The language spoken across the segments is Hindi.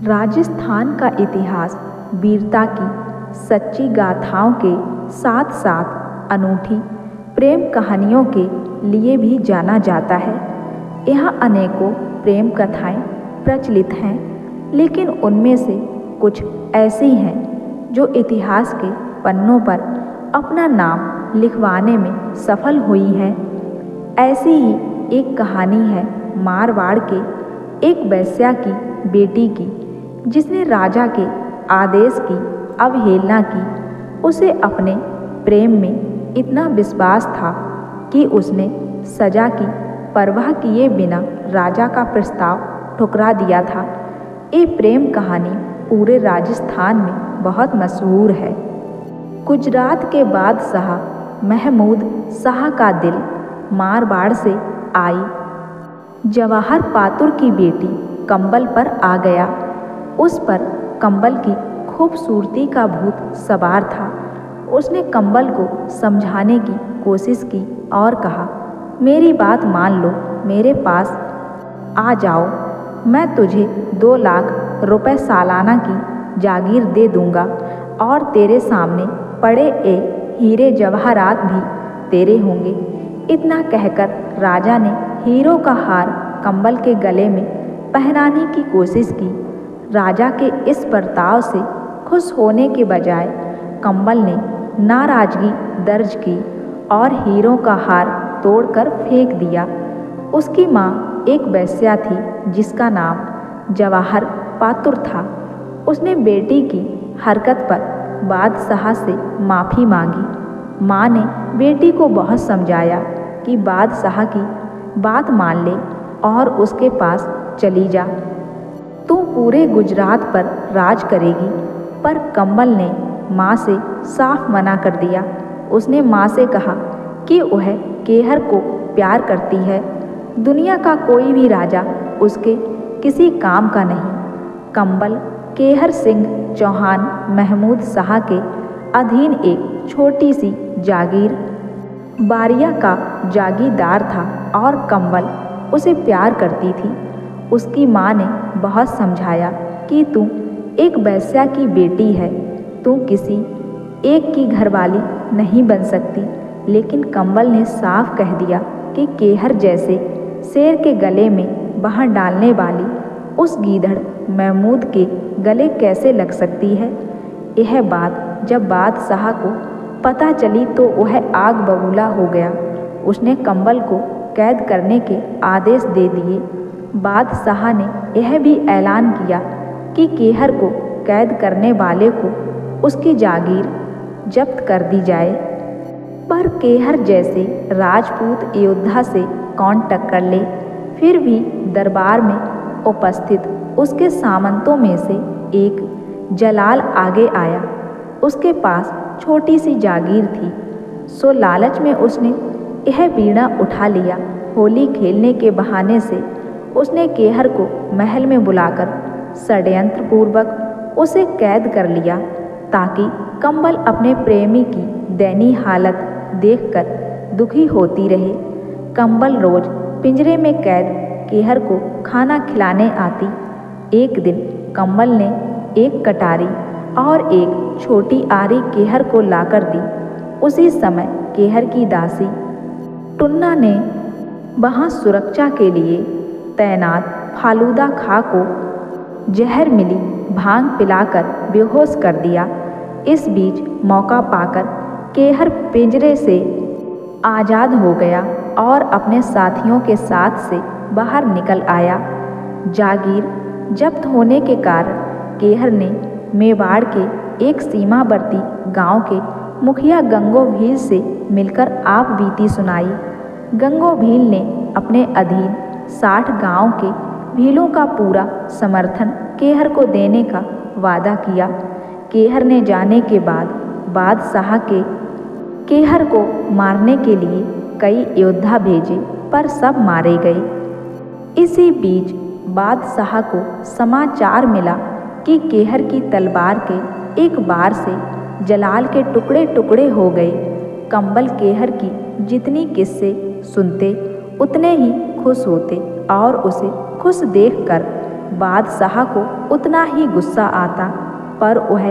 राजस्थान का इतिहास वीरता की सच्ची गाथाओं के साथ साथ अनूठी प्रेम कहानियों के लिए भी जाना जाता है। यहाँ अनेकों प्रेम कथाएं प्रचलित हैं, लेकिन उनमें से कुछ ऐसी हैं जो इतिहास के पन्नों पर अपना नाम लिखवाने में सफल हुई हैं। ऐसी ही एक कहानी है मारवाड़ के एक वेश्या की बेटी की, जिसने राजा के आदेश की अवहेलना की। उसे अपने प्रेम में इतना विश्वास था कि उसने सजा की परवाह किए बिना राजा का प्रस्ताव ठुकरा दिया था। ये प्रेम कहानी पूरे राजस्थान में बहुत मशहूर है। गुजरात के बादशाह महमूद शाह का दिल मारवाड़ से आई जवाहर पातुर की बेटी कंबल पर आ गया। उस पर कंबल की खूबसूरती का भूत सवार था। उसने कंबल को समझाने की कोशिश की और कहा, मेरी बात मान लो, मेरे पास आ जाओ, मैं तुझे 2 लाख रुपए सालाना की जागीर दे दूंगा और तेरे सामने पड़े हीरे जवाहरात भी तेरे होंगे। इतना कहकर राजा ने हीरों का हार कंबल के गले में पहनाने की कोशिश की। राजा के इस बर्ताव से खुश होने के बजाय कंबल ने नाराजगी दर्ज की और हीरों का हार तोड़कर फेंक दिया। उसकी माँ एक वेश्या थी जिसका नाम जवाहर पातुर था। उसने बेटी की हरकत पर बादशाह से माफ़ी मांगी। माँ ने बेटी को बहुत समझाया कि बादशाह की बात मान ले और उसके पास चली जा, तू पूरे गुजरात पर राज करेगी। पर कंबल ने माँ से साफ मना कर दिया। उसने माँ से कहा कि वह केहर को प्यार करती है। दुनिया का कोई भी राजा उसके किसी काम का नहीं। कंबल केहर सिंह चौहान महमूद शाह के अधीन एक छोटी सी जागीर बारिया का जागीरदार था और कंबल उसे प्यार करती थी। उसकी माँ ने बहुत समझाया कि तू एक वेश्या की बेटी है, तू किसी एक की घरवाली नहीं बन सकती। लेकिन कंबल ने साफ कह दिया कि केहर जैसे शेर के गले में बाहर डालने वाली उस गीदड़ महमूद के गले कैसे लग सकती है। यह बात जब बादशाह को पता चली तो वह आग बबूला हो गया। उसने कंबल को कैद करने के आदेश दे दिए। बादशाह ने यह भी ऐलान किया कि केहर को कैद करने वाले को उसकी जागीर जब्त कर दी जाए। पर केहर जैसे राजपूत योद्धा से कौन टक्कर ले। फिर भी दरबार में उपस्थित उसके सामंतों में से एक जलाल आगे आया। उसके पास छोटी सी जागीर थी, सो लालच में उसने यह बीड़ा उठा लिया। होली खेलने के बहाने से उसने केहर को महल में बुलाकर षड्यंत्र पूर्वक उसे कैद कर लिया, ताकि कंबल अपने प्रेमी की दयनीय हालत देखकर दुखी होती रहे। कंबल रोज पिंजरे में कैद केहर को खाना खिलाने आती। एक दिन कंबल ने एक कटारी और एक छोटी आरी केहर को लाकर दी। उसी समय केहर की दासी टुन्ना ने वहाँ सुरक्षा के लिए तैनात फालूदा खां को जहर मिली भांग पिलाकर बेहोश कर दिया। इस बीच मौका पाकर केहर पिंजरे से आज़ाद हो गया और अपने साथियों के साथ से बाहर निकल आया। जागीर जब्त होने के कारण केहर ने मेवाड़ के एक सीमावर्ती गांव के मुखिया गंगो भील से मिलकर आप बीती सुनाई। गंगो भील ने अपने अधीन 60 गांव के भीलों का पूरा समर्थन केहर को देने का वादा किया। केहर ने जाने के बाद बादशाह के केहर को मारने के लिए कई योद्धा भेजे, पर सब मारे गए। इसी बीच बादशाह को समाचार मिला कि केहर की तलवार के एक बार से जलाल के टुकड़े टुकड़े हो गए। कंबल केहर की जितनी किस्से सुनते उतने ही खुश होते और उसे खुश देखकर बादशाह को उतना ही गुस्सा आता, पर वह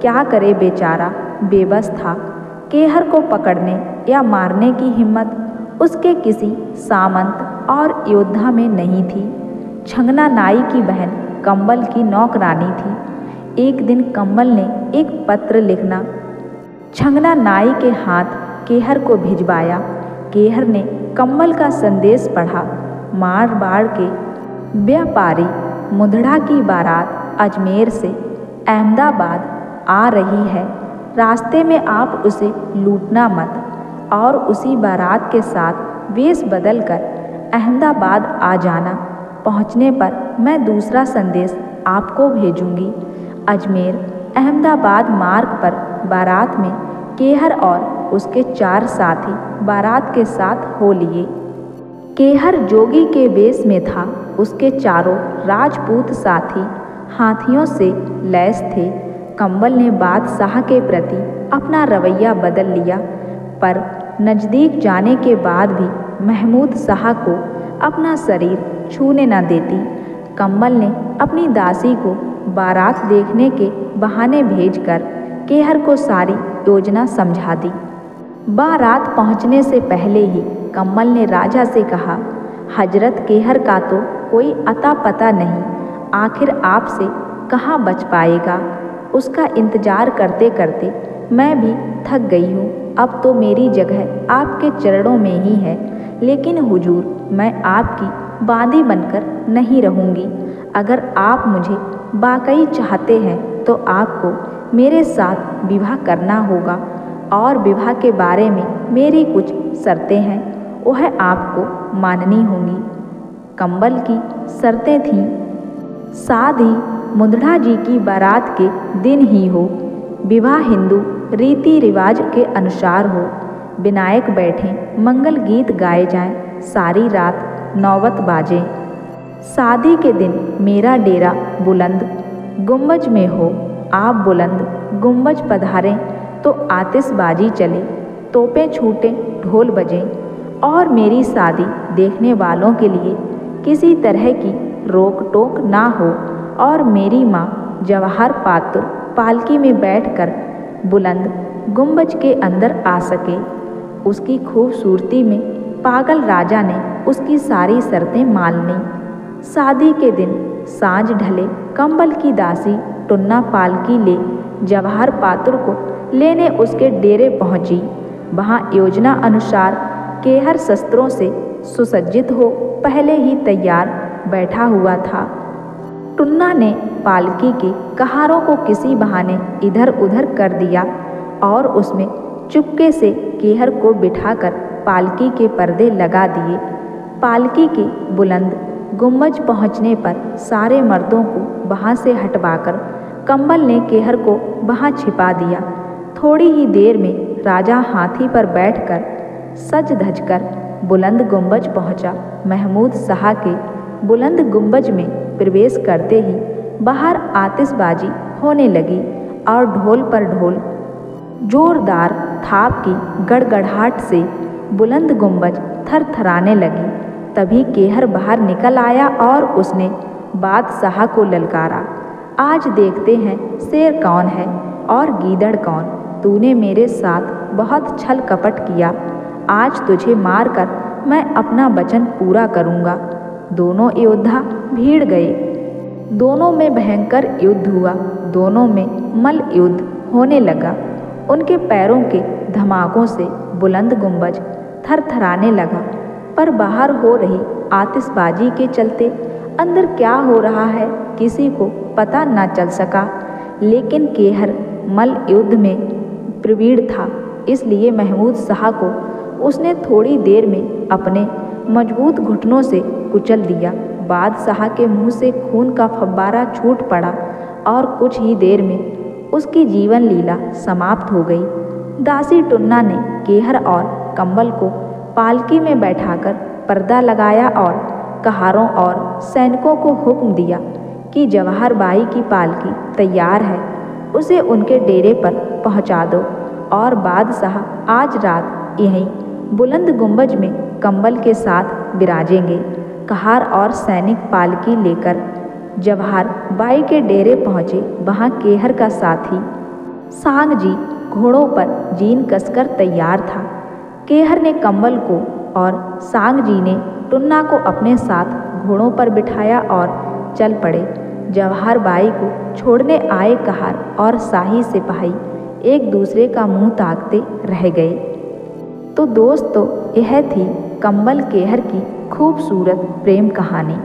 क्या करे, बेचारा बेबस था। केहर को पकड़ने या मारने की हिम्मत उसके किसी सामंत और योद्धा में नहीं थी। छंगना नाई की बहन कंबल की नौकरानी थी। एक दिन कंबल ने एक पत्र लिखना छंगना नाई के हाथ केहर को भिजवाया। केहर ने कंबल का संदेश पढ़ा। मारवाड़ के व्यापारी मुंदड़ा की बारात अजमेर से अहमदाबाद आ रही है। रास्ते में आप उसे लूटना मत और उसी बारात के साथ वेश बदल कर अहमदाबाद आ जाना। पहुंचने पर मैं दूसरा संदेश आपको भेजूंगी। अजमेर अहमदाबाद मार्ग पर बारात में केहर और उसके 4 साथी बारात के साथ हो लिए। केहर जोगी के वेश में था। उसके चारों राजपूत साथी हाथियों से लैस थे। कंबल ने बादशाह के प्रति अपना रवैया बदल लिया, पर नज़दीक जाने के बाद भी महमूद शाह को अपना शरीर छूने न देती। कंबल ने अपनी दासी को बारात देखने के बहाने भेजकर केहर को सारी योजना समझा दी। बारात पहुंचने से पहले ही कंबल ने राजा से कहा, हजरत केहर का तो कोई अता पता नहीं, आखिर आपसे कहाँ बच पाएगा। उसका इंतजार करते करते मैं भी थक गई हूँ। अब तो मेरी जगह आपके चरणों में ही है, लेकिन हुजूर, मैं आपकी बांदी बनकर नहीं रहूँगी। अगर आप मुझे वाकई चाहते हैं तो आपको मेरे साथ विवाह करना होगा, और विवाह के बारे में मेरी कुछ शर्तें हैं, वह आपको माननी होंगी। कंबल की शर्तें थीं, साथ ही मुंदड़ा जी की बारात के दिन ही हो, विवाह हिंदू रीति रिवाज के अनुसार हो, विनायक बैठे, मंगल गीत गाए जाएं, सारी रात नौबत बाजे। शादी के दिन मेरा डेरा बुलंद गुंबज में हो, आप बुलंद गुंबज पधारें तो आतिशबाजी चले, तोपें छूटें, ढोल बजें, और मेरी शादी देखने वालों के लिए किसी तरह की रोक टोक ना हो, और मेरी माँ जवाहर पात्र पालकी में बैठकर बुलंद गुंबज के अंदर आ सके। उसकी खूबसूरती में पागल राजा ने उसकी सारी शर्तें मान लीं। शादी के दिन सांझ ढले कंबल की दासी टुन्ना पालकी ले जवाहर पात्र को लेने उसके डेरे पहुंची। वहां योजना अनुसार केहर शस्त्रों से सुसज्जित हो पहले ही तैयार बैठा हुआ था। टुन्ना ने पालकी के कहारों को किसी बहाने इधर उधर कर दिया और उसमें चुपके से केहर को बिठाकर पालकी के पर्दे लगा दिए। पालकी के बुलंद गुंबज पहुंचने पर सारे मर्दों को वहां से हटवाकर कंबल ने केहर को वहां छिपा दिया। थोड़ी ही देर में राजा हाथी पर बैठकर सज धज कर बुलंद गुंबज पहुंचा। महमूद शाह के बुलंद गुंबज में प्रवेश करते ही बाहर आतिशबाजी होने लगी और ढोल पर ढोल जोरदार थाप की गड़गड़ाहट से बुलंद गुंबज थरथराने लगी। तभी केहर बाहर निकल आया और उसने बादशाह को ललकारा, आज देखते हैं शेर कौन है और गीदड़ कौन। तूने मेरे साथ बहुत छल कपट किया, आज तुझे मारकर मैं अपना वचन पूरा करूँगा। दोनों योद्धा भीड़ गए। दोनों में भयंकर युद्ध हुआ। दोनों में मल युद्ध होने लगा। उनके पैरों के धमाकों से बुलंद गुंबज थरथराने लगा, पर बाहर हो रही आतिशबाजी के चलते अंदर क्या हो रहा है किसी को पता न चल सका। लेकिन केहर मल युद्ध में प्रवीण था, इसलिए महमूद शाह को उसने थोड़ी देर में अपने मजबूत घुटनों से कुचल दिया। बादशाह के मुंह से खून का फव्वारा छूट पड़ा और कुछ ही देर में उसकी जीवन लीला समाप्त हो गई। दासी टुन्ना ने केहर और कंबल को पालकी में बैठाकर पर्दा लगाया और कहारों और सैनिकों को हुक्म दिया कि जवाहर बाई की पालकी तैयार है, उसे उनके डेरे पर पहुंचा दो और बादशाह आज रात यहीं बुलंद गुंबज में कंबल के साथ विराजेंगे। कहार और सैनिक पालकी लेकर जवाहर बाई के डेरे पहुँचे। वहाँ केहर का साथी सांग जी घोड़ों पर जीन कसकर तैयार था। केहर ने कम्बल को और सांग जी ने टुन्ना को अपने साथ घोड़ों पर बिठाया और चल पड़े। जवाहर बाई को छोड़ने आए कहार और शाही सिपाही एक दूसरे का मुंह ताकते रह गए। तो दोस्तों, यह थी कम्बल केहर की खूबसूरत प्रेम कहानी।